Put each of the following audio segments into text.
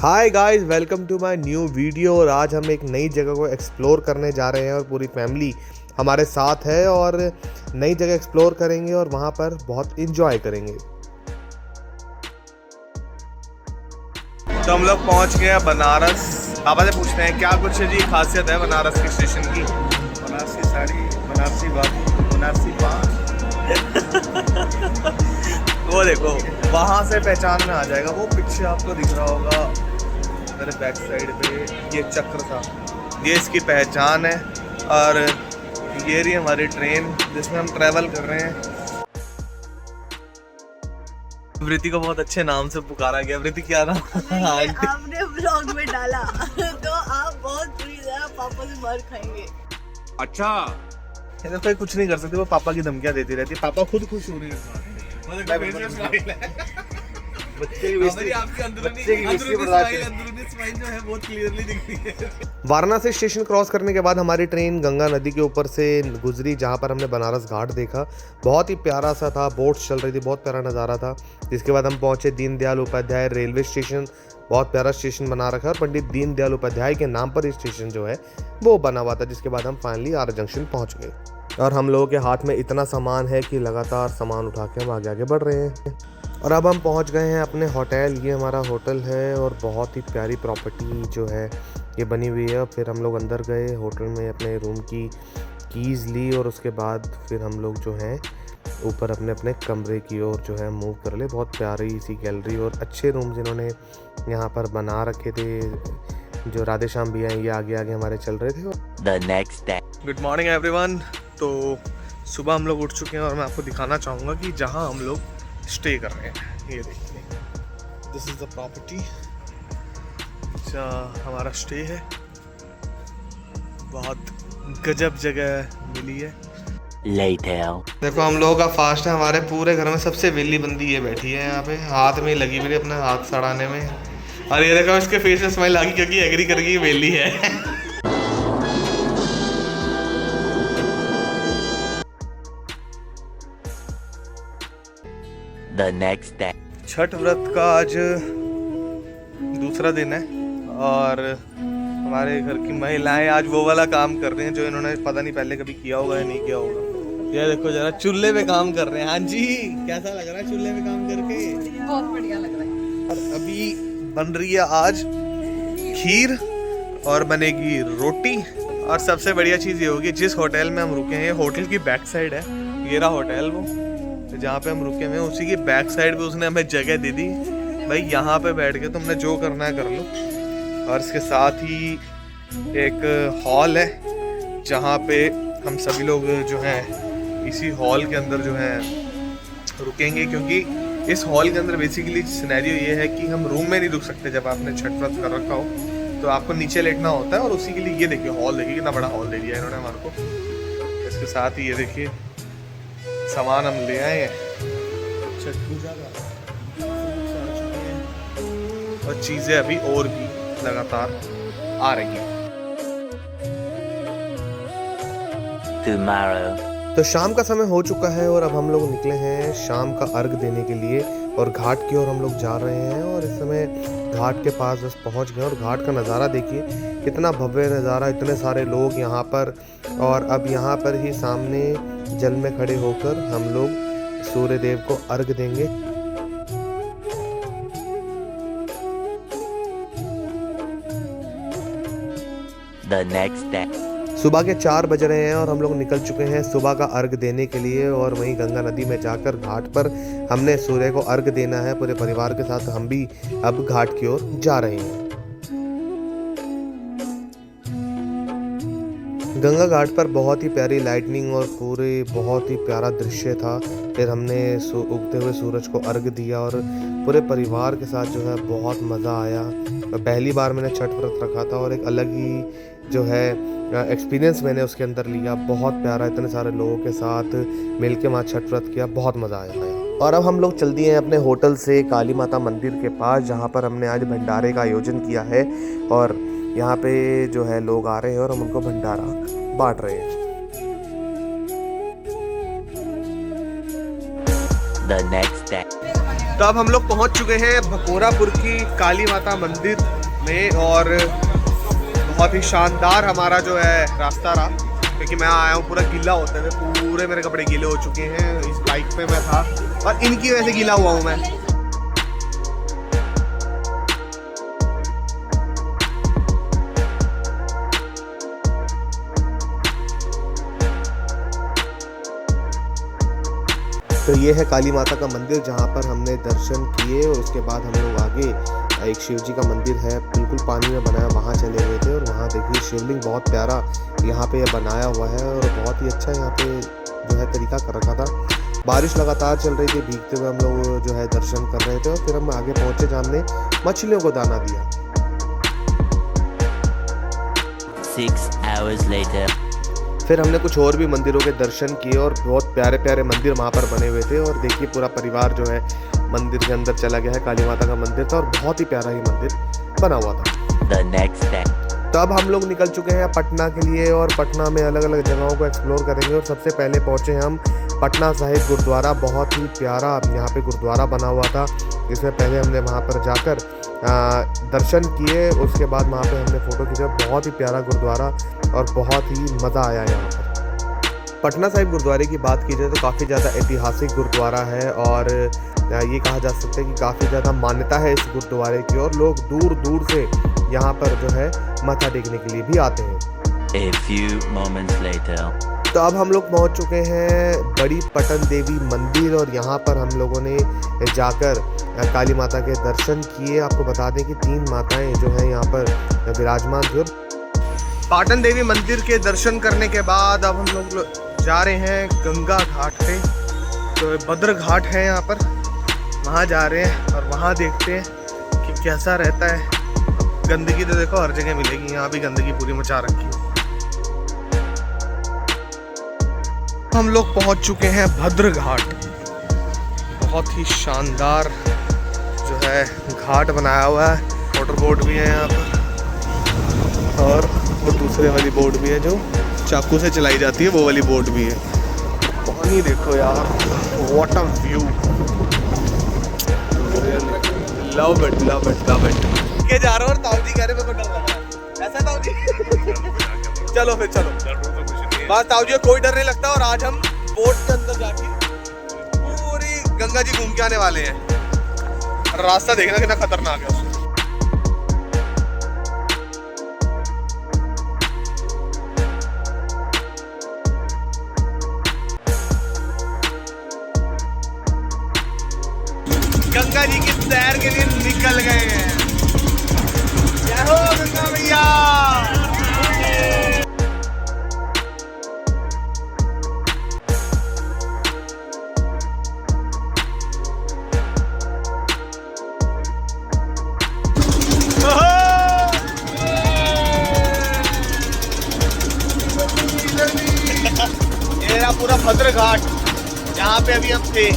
Hi guys, welcome to my new video. और आज हम एक नई जगह को एक्सप्लोर करने जा रहे हैं और पूरी फैमिली हमारे साथ है और नई जगह एक्सप्लोर करेंगे और वहाँ पर बहुत इंजॉय करेंगे। तो हम लोग पहुँच गए हैं बनारस। पापा से पूछते हैं क्या कुछ जी खासियत है बनारस के स्टेशन की। बनारसी साड़ी, बनारसी बाबू, बनारसी पान। वो देखो वहाँ से पहचान में आ जाएगा। वो पीछे आपको दिख रहा होगा मेरे बैक साइड पे ये चक्र था, ये इसकी पहचान है। और ये रही हमारी ट्रेन जिसमें हम ट्रैवल कर रहे हैं। वृति को बहुत अच्छे नाम से पुकारा गया। वृति क्या नाम? आपने ब्लॉग में डाला तो आप बहुत बुरी तरह पापा से मार खाएंगे। अच्छा, ये कोई कुछ नहीं कर सकते, वो पापा की धमकियां देती रहती है। पापा खुद खुश हो रही है। वाराणसी स्टेशन क्रॉस करने के बाद हमारी ट्रेन गंगा नदी के ऊपर से गुजरी, जहां पर हमने बनारस घाट देखा। बहुत ही प्यारा सा था, बोट्स चल रही थी, बहुत प्यारा नज़ारा था। जिसके बाद हम पहुंचे दीनदयाल उपाध्याय रेलवे स्टेशन। बहुत प्यारा स्टेशन बना रखा है और पंडित दीनदयाल उपाध्याय के नाम पर स्टेशन जो है वो बना हुआ था। जिसके बाद हम फाइनली आर जंक्शन पहुँच गए और हम लोगों के हाथ में इतना सामान है कि लगातार सामान उठा के हम आगे आगे बढ़ रहे हैं। और अब हम पहुंच गए हैं अपने होटल। ये हमारा होटल है और बहुत ही प्यारी प्रॉपर्टी जो है ये बनी हुई है। फिर हम लोग अंदर गए होटल में, अपने रूम की कीज़ ली और उसके बाद फिर हम लोग जो हैं ऊपर अपने अपने कमरे की ओर जो है मूव कर ले। बहुत प्यारी सी गैलरी और अच्छे रूम्स इन्होंने यहाँ पर बना रखे थे। जो राधे श्याम भैया ये आगे आगे हमारे चल रहे थे। The next day. Good morning everyone. तो सुबह हम लोग उठ चुके हैं और मैं आपको दिखाना चाहूँगा कि जहाँ हम लोग स्टे कर रहे हैं। ये देखिए, दिस इज़ द प्रॉपर्टी जहाँ हमारा स्टे है। बहुत गजब जगह मिली है। Later. देखो हम लोगों का फास्ट है। हमारे पूरे घर में सबसे वेली बंदी ये बैठी है यहाँ पे, हाथ में लगी हुई अपना हाथ सड़ाने में। और ये देखो इसके फेस में स्माइल आ गई क्योंकि एग्री करके ये वेली है। The next day. छठ व्रत का आज दूसरा दिन है और हमारे घर की महिलाएं आज वो वाला काम कर रही हैं जो इन्होंने पता नहीं पहले कभी किया होगा या नहीं किया होगा। ये देखो जरा, चूल्हे पे काम कर रहे हैं। हाँ जी, कैसा लग रहा है चूल्हे पे काम करके? बहुत बढ़िया लग रहा है। और अभी बन रही है आज खीर और बनेगी रोटी। और सबसे बढ़िया चीज़ ये होगी, जिस होटल में हम रुके हैं होटल की बैक साइड है। ये रहा होटल वो जहाँ पे हम रुके हुए हैं, उसी की बैक साइड पे उसने हमें जगह दे दी। भाई यहाँ पे बैठ के तुमने जो करना है कर लो। और इसके साथ ही एक हॉल है जहाँ पे हम सभी लोग जो हैं इसी हॉल के अंदर जो है रुकेंगे। क्योंकि इस हॉल के अंदर बेसिकली सिनेरियो ये है कि हम रूम में नहीं रुक सकते। जब आपने छठ व्रत कर रखा हो तो आपको नीचे लेटना होता है। और उसी के लिए ये देखिए हॉल, देखिए कितना बड़ा हॉल दे दिया इन्होंने हमारे को। इसके साथ ही ये देखिए सामान हम ले आए हैं छठ पूजा का, और चीज़ें अभी और भी लगातार आ रही हैं। Tomorrow. तो शाम का समय हो चुका है और अब हम लोग निकले हैं शाम का अर्घ देने के लिए और घाट की ओर हम लोग जा रहे हैं। और इस समय घाट के पास बस पहुंच गए और घाट का नज़ारा देखिए कितना भव्य नज़ारा, इतने सारे लोग यहाँ पर। और अब यहाँ पर ही सामने जल में खड़े होकर हम लोग सूर्य देव को अर्घ देंगे। The next day. सुबह के 4 बज रहे हैं और हम लोग निकल चुके हैं सुबह का अर्घ देने के लिए। और वहीं गंगा नदी में जाकर घाट पर हमने सूर्य को अर्घ देना है। पूरे परिवार के साथ हम भी अब घाट की ओर जा रहे हैं। गंगा घाट पर बहुत ही प्यारी लाइटनिंग और पूरे बहुत ही प्यारा दृश्य था। फिर हमने उगते हुए सूरज को अर्घ दिया और पूरे परिवार के साथ जो है बहुत मज़ा आया। पहली बार मैंने छठ व्रत रखा था और एक अलग ही जो है एक्सपीरियंस मैंने उसके अंदर लिया। बहुत प्यारा, इतने सारे लोगों के साथ मिलके वहाँ छठ व्रत किया, बहुत मज़ा आया। और अब हम लोग चल दिए हैं अपने होटल से काली माता मंदिर के पास, जहाँ पर हमने आज भंडारे का आयोजन किया है। और यहाँ पे जो है लोग आ रहे हैं और हम उनको भंडारा बांट रहे हैं। The next day. तो अब हम लोग पहुंच चुके हैं भकोरापुर की काली माता मंदिर में और बहुत ही शानदार हमारा जो है रास्ता रहा, क्योंकि मैं आया हूँ पूरा गीला होते हुए, पूरे मेरे कपड़े गीले हो चुके हैं। इस बाइक पे मैं था और इनकी वजह से गीला हुआ हूँ मैं। तो ये है काली माता का मंदिर जहाँ पर हमने दर्शन किए और उसके बाद हम लोग आगे एक शिव जी का मंदिर है बिल्कुल पानी में बनाया, वहाँ चले गए थे और वहाँ देखिए शिवलिंग बहुत प्यारा यहाँ पे बनाया हुआ है और बहुत ही अच्छा यहाँ पे जो है तरीका कर रखा था। बारिश लगातार चल रही थी, भीगते हुए हम लोग जो है दर्शन कर रहे थे और फिर हम आगे पहुँचे जहाँ हमने मछलियों को दाना दिया। 6 hours later. फिर हमने कुछ और भी मंदिरों के दर्शन किए और बहुत प्यारे प्यारे मंदिर वहाँ पर बने हुए थे और देखिए पूरा परिवार जो है मंदिर के अंदर चला गया है। काली माता का मंदिर था और बहुत ही प्यारा ही मंदिर बना हुआ था। The next day. तो अब हम लोग निकल चुके हैं पटना के लिए और पटना में अलग अलग जगहों को एक्सप्लोर करेंगे और सबसे पहले पहुँचे हम पटना साहिब गुरुद्वारा। बहुत ही प्यारा यहाँ पे गुरुद्वारा बना हुआ था, जिसमें पहले हमने वहाँ पर जाकर दर्शन किए, उसके बाद वहाँ पे हमने फ़ोटो खींचा। बहुत ही प्यारा गुरुद्वारा और बहुत ही मज़ा आया यहाँ पर। पटना साहिब गुरुद्वारे की बात की जाए तो काफ़ी ज़्यादा ऐतिहासिक गुरुद्वारा है और ये कहा जा सकता है कि काफ़ी ज़्यादा मान्यता है इस गुरुद्वारे की और लोग दूर दूर से यहाँ पर जो है माथा टेकने के लिए भी आते हैं। A few moments later. तो अब हम लोग पहुँच चुके हैं बड़ी पटन देवी मंदिर और यहाँ पर हम लोगों ने जाकर काली माता के दर्शन किए। आपको बता दें कि 3 माताएं जो हैं यहाँ पर विराजमान थी। पाटन देवी मंदिर के दर्शन करने के बाद अब हम लोग जा रहे हैं गंगा घाट पे। तो भद्र घाट है यहाँ पर, वहाँ जा रहे हैं और वहाँ देखते हैं कि कैसा रहता है। गंदगी तो देखो हर जगह मिलेगी, यहाँ भी गंदगी पूरी मचा रखी है। हम लोग पहुँच चुके हैं भद्र घाट। बहुत ही शानदार जो है घाट बनाया हुआ है, मोटर बोट भी है यहाँ पर और वो दूसरे वाली बोट भी है जो चाकू से चलाई जाती है, वो वाली बोट भी है। पानी देखो यार, what a view, love it love it love it. के जा रहा हूँ और ताऊ जी कह रहे मेरे को डर लग रहा है, ऐसा ताऊ जी? चलो फिर चलो, बस ताऊ जी को कोई डर नहीं लगता और आज हम बोट के अंदर जाके पूरी गंगा जी घूम के आने वाले हैं। रास्ता देखना कितना खतरनाक है। गंगा जी की सैर के लिए निकल गए हैं। जय हो गंगा मैया। ये पूरा भद्र घाट यहाँ पे अभी हम थे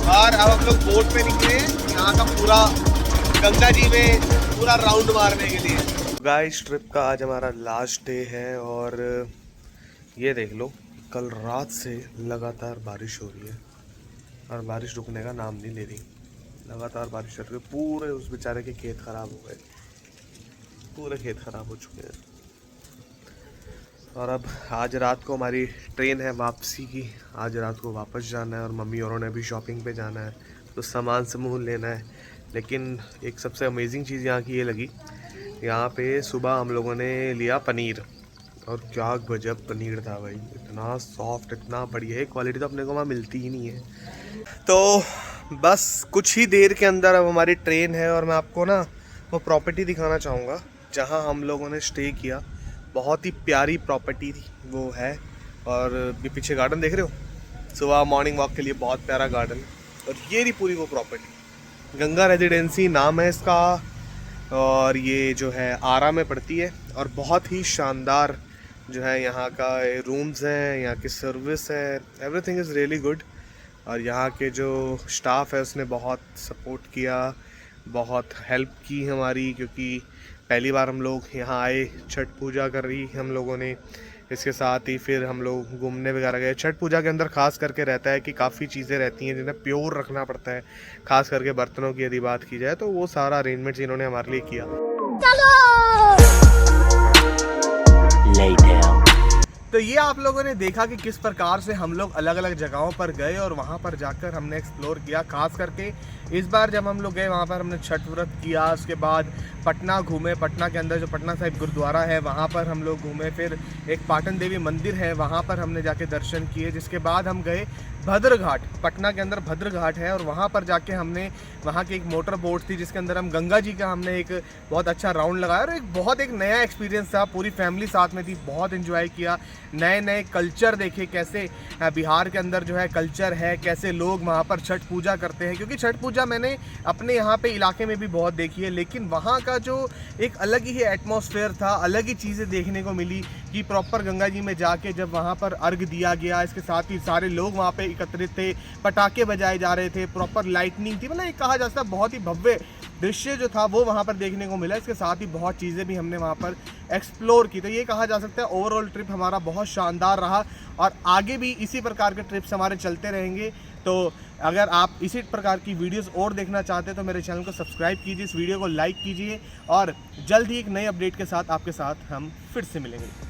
और अब हम लोग बोट पे निकले यहाँ का पूरा गंगा जी में पूरा राउंड मारने के लिए। गाइस ट्रिप का आज हमारा लास्ट डे है और ये देख लो कल रात से लगातार बारिश हो रही है और बारिश रुकने का नाम नहीं ले रही। लगातार बारिश चल रही है, पूरे उस बेचारे के खेत ख़राब हो गए, पूरे खेत ख़राब हो चुके हैं। और अब आज रात को हमारी ट्रेन है वापसी की, आज रात को वापस जाना है और मम्मी औरों ने भी शॉपिंग पे जाना है तो सामान समूह लेना है। लेकिन एक सबसे अमेजिंग चीज़ यहाँ की ये लगी, यहाँ पे सुबह हम लोगों ने लिया पनीर और क्या गजब पनीर था भाई, इतना सॉफ्ट, इतना बढ़िया है। क्वालिटी तो अपने को वहाँ मिलती ही नहीं है। तो बस कुछ ही देर के अंदर अब हमारी ट्रेन है और मैं आपको ना वो प्रॉपर्टी दिखाना चाहूँगा जहाँ हम लोगों ने स्टे किया। बहुत ही प्यारी प्रॉपर्टी वो है और भी पीछे गार्डन देख रहे हो, सुबह मॉर्निंग वॉक के लिए बहुत प्यारा गार्डन। और ये रही पूरी वो प्रॉपर्टी, गंगा रेजिडेंसी नाम है इसका और ये जो है आरा में पड़ती है और बहुत ही शानदार जो है यहाँ का रूम्स हैं, यहाँ की सर्विस है, एवरीथिंग इज़ रियली गुड। और यहाँ के जो स्टाफ है उसने बहुत सपोर्ट किया, बहुत हेल्प की हमारी, क्योंकि पहली बार हम लोग यहाँ आए, छठ पूजा कर रही हम लोगों ने, इसके साथ ही फिर हम लोग घूमने वगैरह गए। छठ पूजा के अंदर खास करके रहता है कि काफ़ी चीज़ें रहती हैं जिन्हें प्योर रखना पड़ता है, खास करके बर्तनों की यदि बात की जाए तो वो सारा अरेंजमेंट्स इन्होंने हमारे लिए किया। Later. तो ये आप लोगों ने देखा कि किस प्रकार से हम लोग अलग अलग जगहों पर गए और वहाँ पर जाकर हमने एक्सप्लोर किया। खास करके इस बार जब हम लोग गए वहाँ पर हमने छठ व्रत किया, उसके बाद पटना घूमे। पटना के अंदर जो पटना साहिब गुरुद्वारा है वहाँ पर हम लोग घूमे, फिर एक पाटन देवी मंदिर है वहाँ पर हमने जाके दर्शन किए। जिसके बाद हम गए भद्र घाट, पटना के अंदर भद्र घाट है और वहाँ पर जाके हमने वहाँ की एक मोटर बोट थी जिसके अंदर हम गंगा जी का हमने एक बहुत अच्छा राउंड लगाया और एक नया एक्सपीरियंस था। पूरी फैमिली साथ में थी, बहुत एंजॉय किया, नए नए कल्चर देखे, कैसे बिहार के अंदर जो है कल्चर है, कैसे लोग वहाँ पर छठ पूजा करते हैं। क्योंकि छठ पूजा मैंने अपने यहाँ पे इलाके में भी बहुत देखी है, लेकिन वहाँ का जो एक अलग ही एटमॉस्फेयर था, अलग ही चीज़ें देखने को मिली कि प्रॉपर गंगा जी में जाके जब वहाँ पर अर्घ दिया गया, इसके साथ ही सारे लोग वहाँ पे एकत्रित थे, पटाखे बजाए जा रहे थे, प्रॉपर लाइटनिंग थी, मतलब एक कहा जा सकता है बहुत ही भव्य दृश्य जो था वो वहाँ पर देखने को मिला। इसके साथ ही बहुत चीज़ें भी हमने वहाँ पर एक्सप्लोर की। तो ये कहा जा सकता है ओवरऑल ट्रिप हमारा बहुत शानदार रहा और आगे भी इसी प्रकार के ट्रिप्स हमारे चलते रहेंगे। तो अगर आप इसी प्रकार की वीडियोस और देखना चाहते हैं तो मेरे चैनल को सब्सक्राइब कीजिए, इस वीडियो को लाइक कीजिए और जल्द ही एक नए अपडेट के साथ आपके साथ हम फिर से मिलेंगे।